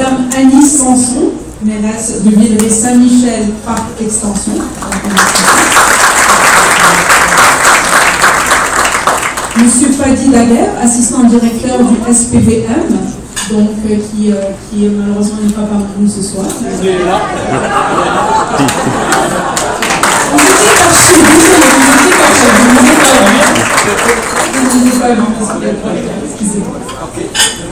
Madame Annie Sanson, mairesse de Villeray-Saint-Michel, Parc Extension. Monsieur Fadi Daguerre, assistant directeur du SPVM, donc qui malheureusement n'est pas parmi nous ce soir. Vous êtes là. Vous étiez caché, excusez-moi.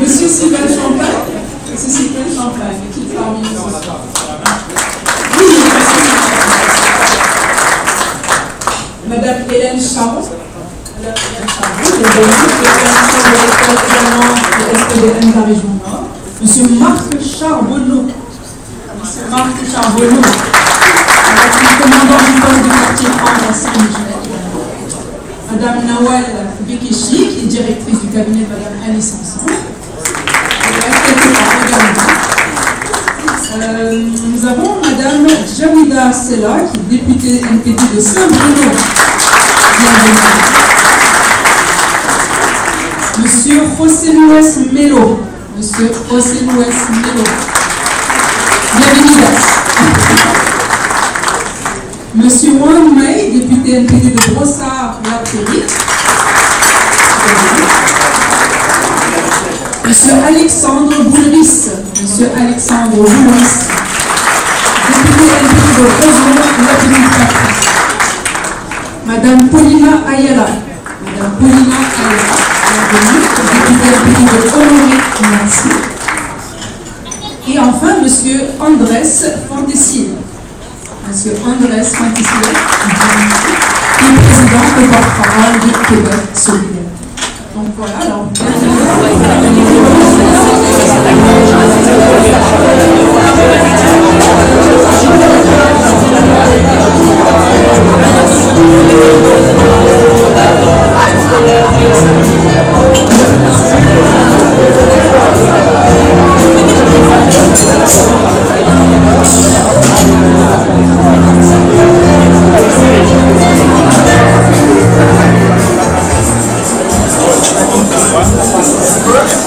Monsieur Sylvain Champagne, qui est parmi nous ce soir. Oui, Madame Hélène Charon. De la région Nord. Monsieur Marc Charbonneau. Le commandant du poste de quartier à Saint-Michel. Madame Nawal Bekeshi, qui est directrice du cabinet de Madame Annie Sanson. Nous avons Madame Jamida Sella, qui est députée NPD de Saint-Bruno. Monsieur José Luis Melo. Bienvenue. Monsieur Wang Mei, député NPD de Brossard-la-Prairie. Monsieur Alexandre Boulris. Député NPD de Rosemont-la-Prairie. Madame Paulina Ayala. Et enfin, Monsieur Andrés Fontesine. Qui est président de porte-parole du Québec solidaire. Donc voilà, alors. What?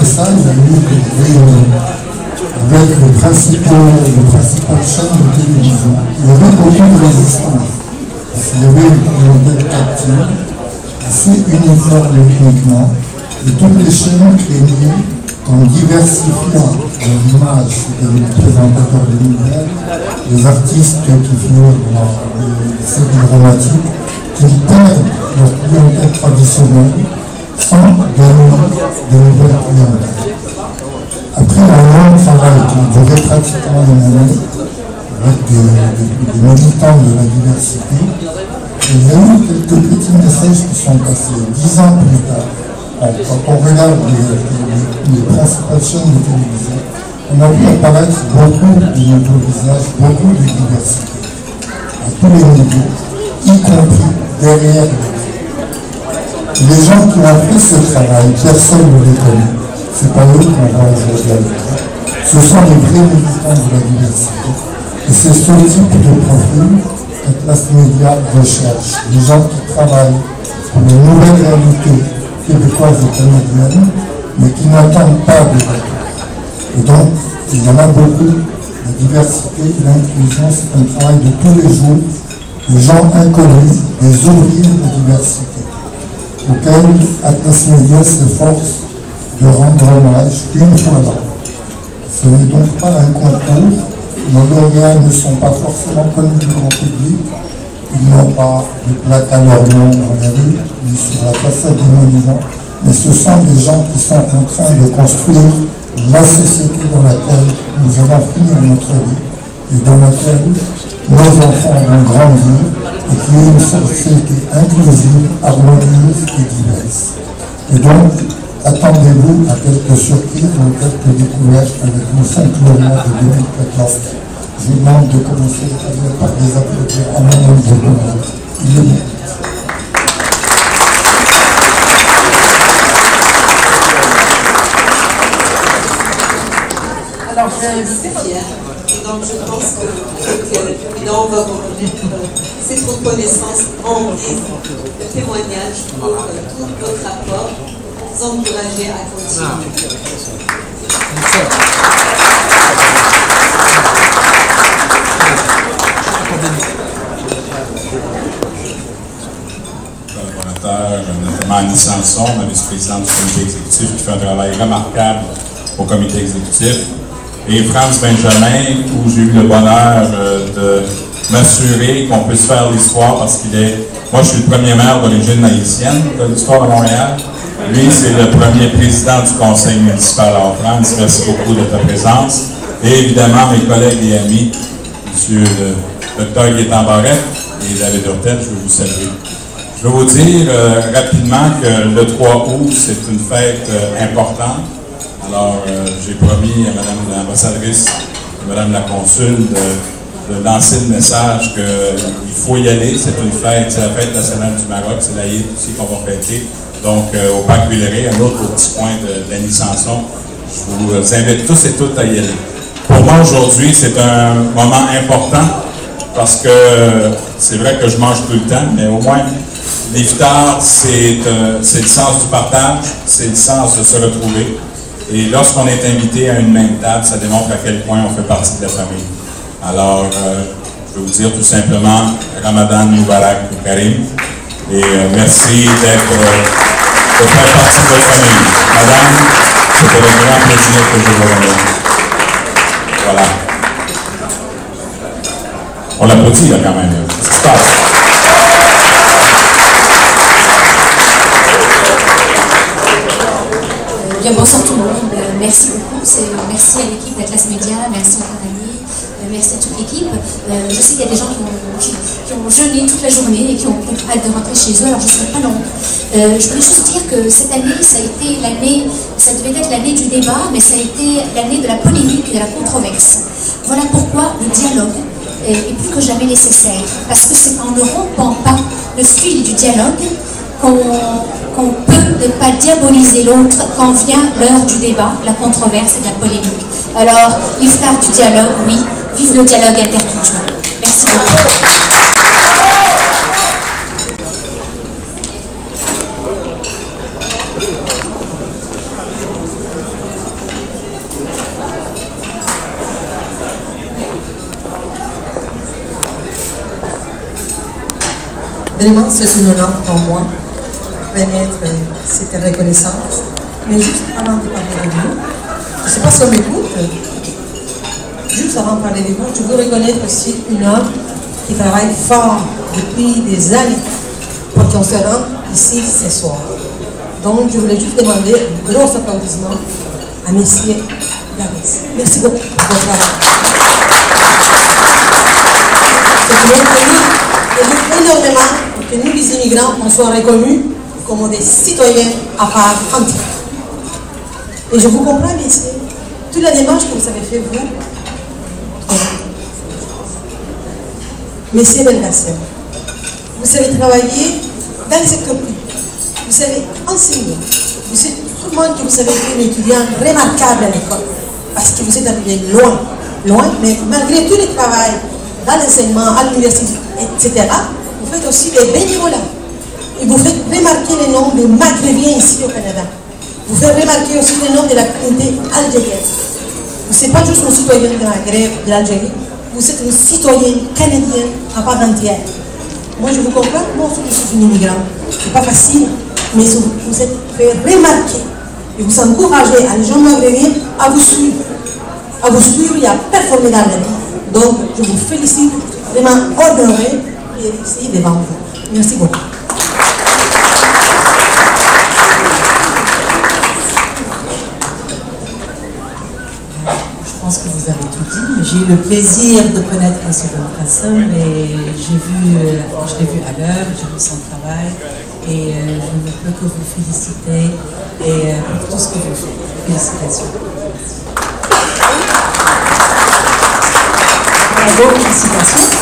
après ça, il y a eu des réunions avec les principales chaînes de télévision. Il y avait beaucoup de résistance. Il y avait une clientèle captive, assez uniquement, et toutes les chaînes craignaient qu'en diversifiant l'image des présentateurs de nouvelles, les artistes qui figurent dans les séries dramatiques, qu'ils perdent leur clientèle traditionnelle sans gagner de nouvelles clientèles. Après un long travail qui a duré pratiquement une année, avec des militants de la diversité, il y a eu quelques petits messages qui sont passés 10 ans plus tard. Quand on regarde les principales chaînes de télévision, on a vu apparaître beaucoup de nouveaux visages, beaucoup de diversité, à tous les niveaux, y compris derrière les gens qui ont fait ce travail, personne ne les connaît. Ce n'est pas eux qu'on voit aujourd'hui à l'écran. Ce sont les vrais militants de la diversité. Et c'est ce type de profil que Classe Média recherche. Les gens qui travaillent pour une nouvelle réalité québécoise et canadienne, mais qui n'attendent pas de retour. Et donc, il y en a beaucoup. La diversité et l'inclusion, c'est un travail de tous les jours. Les gens inconnus, les ouvriers de diversité, auxquels Atlas Media s'efforce de rendre hommage une fois là. Ce n'est donc pas un concours. Nos lauréats ne sont pas forcément connus du grand public. Ils n'ont pas de plaques à leur nom dans la rue, ni sur la façade des monuments, mais ce sont des gens qui sont en train de construire la société dans laquelle nous allons finir notre vie et dans laquelle nos enfants vont grandir et qui est une société inclusive, harmonieuse et diverse. Et donc, attendez-vous à quelques surprises ou quelques découvertes avec nos 5 lauréats de 2014. Je vous demande de commencer par des applaudissements à mon nom de l'honneur. Il est bon. Alors, je suis fière. Et donc, je pense que le président va reconnaître cette reconnaissance en guise de témoignage pour tout votre apport, vous encourager à continuer. Notamment Annie Sanson, la vice-présidente du comité exécutif, qui fait un travail remarquable au comité exécutif, et Franz Benjamin, où j'ai eu le bonheur de m'assurer qu'on puisse faire l'histoire, parce qu'il est... Moi, je suis le premier maire d'origine haïtienne de l'histoire à Montréal. Lui, c'est le premier président du conseil municipal. Alors, Franz, merci beaucoup de ta présence. Et évidemment, mes collègues et amis, M. le Dr. Gaétan Barrette et David Hurtel, je veux vous saluer. Je veux vous dire rapidement que le 3 août, c'est une fête importante. Alors, j'ai promis à Mme l'ambassadrice, à Mme la consul de lancer le message qu'il faut y aller. C'est une fête, c'est la fête nationale du Maroc, c'est l'Aïd aussi qu'on va fêter. Donc, au Parc Villeray, un autre petit point d'Annie Sanson. Je vous invite tous et toutes à y aller. Pour moi, aujourd'hui, c'est un moment important parce que c'est vrai que je mange tout le temps, mais au moins, l'iftar, c'est le sens du partage, c'est le sens de se retrouver. Et lorsqu'on est invité à une même table, ça démontre à quel point on fait partie de la famille. Alors, je vais vous dire tout simplement Ramadan Mubarak Karim. Et merci de faire partie de votre famille. Madame, c'est pour un grand plaisir que je vous remercie. Voilà. On l'applaudit là quand même. Qu'est-ce qui se passe? Bien, bonsoir tout le monde. Merci beaucoup. Merci à l'équipe d'Atlas Media, merci à Annie, merci à toute l'équipe. Je sais qu'il y a des gens qui ont jeûné toute la journée et qui ont hâte de rentrer chez eux, alors je ne serai pas longue. Je voulais juste dire que cette année, ça a été l'année, ça devait être l'année du débat, mais ça a été l'année de la polémique et de la controverse. Voilà pourquoi le dialogue est plus que jamais nécessaire. Parce que c'est en ne rompant pas le fil du dialogue qu'on peut ne pas diaboliser l'autre quand vient l'heure du débat, la controverse et de la polémique. Alors, l'iftar du dialogue, oui, vive le dialogue interculturel. Merci beaucoup. Vraiment, c'est une honneur pour moi de remettre cette reconnaissance. Mais juste avant de parler de vous, je ne sais pas si on m'écoute, juste avant de parler de vous, je veux reconnaître aussi une homme qui travaille fort depuis des années pour qu'on se rende ici ce soir. Donc, je voulais juste demander un gros applaudissement à M. Garis. Merci beaucoup pour votre travail. C'est énormément que nous, les immigrants, on soit reconnus comme des citoyens à part entière. Et je vous comprends, messieurs, toute la démarche que vous avez fait, vous, messieurs Belgasser, vous savez travailler dans le secteur privé, vous savez enseigner, vous savez tout le monde que vous avez été un étudiant remarquable à l'école, parce que vous êtes arrivé loin, mais malgré tout le travail dans l'enseignement, à l'université, etc., vous faites aussi des bénévolats. Et vous faites remarquer le nom des Maghrébins ici au Canada. Vous faites remarquer aussi le nom de la communauté algérienne. Vous n'êtes pas juste un citoyen de Maghreb, de l'Algérie, vous êtes un citoyen canadien à part entière. Moi, je vous comprends, moi aussi je suis une immigrante. C'est pas facile, mais vous êtes fait remarquer et vous encouragez à les gens maghrébins à vous suivre et à performer dans la vie. Donc, je vous félicite, vraiment honoré et ici devant vous. Merci beaucoup. Je pense que vous avez tout dit. J'ai eu le plaisir de connaître M. Belgasser et je l'ai vu à l'heure, j'ai vu son travail et je ne peux que vous féliciter et pour tout ce que vous faites. Félicitations. Bravo, félicitations.